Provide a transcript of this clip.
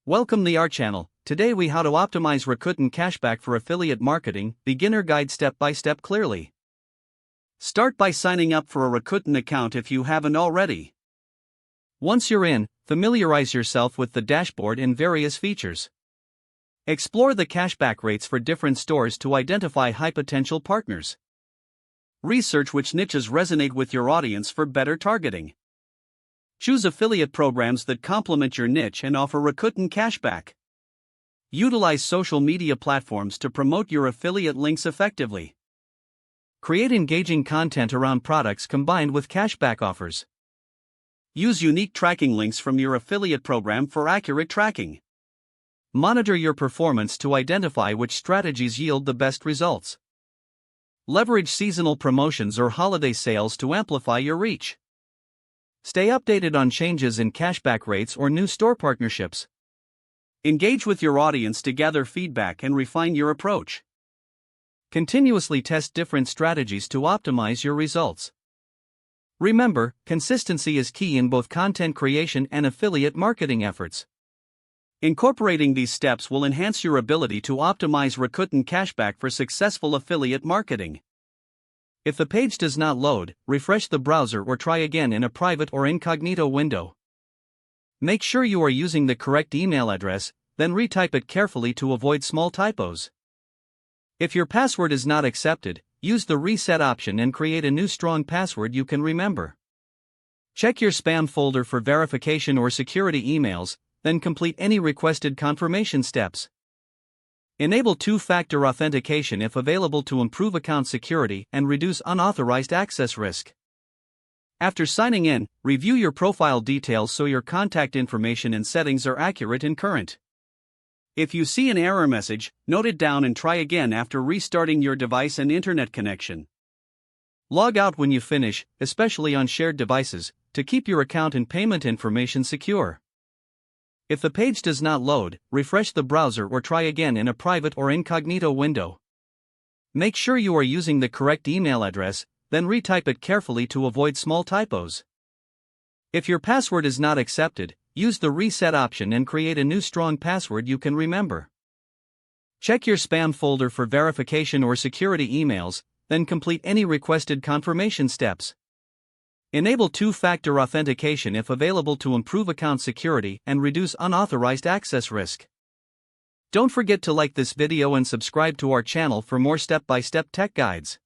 Welcome to our channel. Today we how to optimize Rakuten Cashback for affiliate marketing, beginner guide step by step clearly. Start by signing up for a Rakuten account if you haven't already. Once you're in, familiarize yourself with the dashboard and various features. Explore the cashback rates for different stores to identify high potential partners. Research which niches resonate with your audience for better targeting. Choose affiliate programs that complement your niche and offer Rakuten Cashback. Utilize social media platforms to promote your affiliate links effectively. Create engaging content around products combined with cashback offers. Use unique tracking links from your affiliate program for accurate tracking. Monitor your performance to identify which strategies yield the best results. Leverage seasonal promotions or holiday sales to amplify your reach. Stay updated on changes in cashback rates or new store partnerships. Engage with your audience to gather feedback and refine your approach. Continuously test different strategies to optimize your results. Remember, consistency is key in both content creation and affiliate marketing efforts. Incorporating these steps will enhance your ability to optimize Rakuten Cashback for successful affiliate marketing. If the page does not load, refresh the browser or try again in a private or incognito window. Make sure you are using the correct email address, then retype it carefully to avoid small typos. If your password is not accepted, use the reset option and create a new strong password you can remember. Check your spam folder for verification or security emails, then complete any requested confirmation steps. Enable two-factor authentication if available to improve account security and reduce unauthorized access risk. After signing in, review your profile details so your contact information and settings are accurate and current. If you see an error message, note it down and try again after restarting your device and internet connection. Log out when you finish, especially on shared devices, to keep your account and payment information secure. If the page does not load, refresh the browser or try again in a private or incognito window. Make sure you are using the correct email address, then retype it carefully to avoid small typos. If your password is not accepted, use the reset option and create a new strong password you can remember. Check your spam folder for verification or security emails, then complete any requested confirmation steps. Enable two-factor authentication if available to improve account security and reduce unauthorized access risk. Don't forget to like this video and subscribe to our channel for more step-by-step tech guides.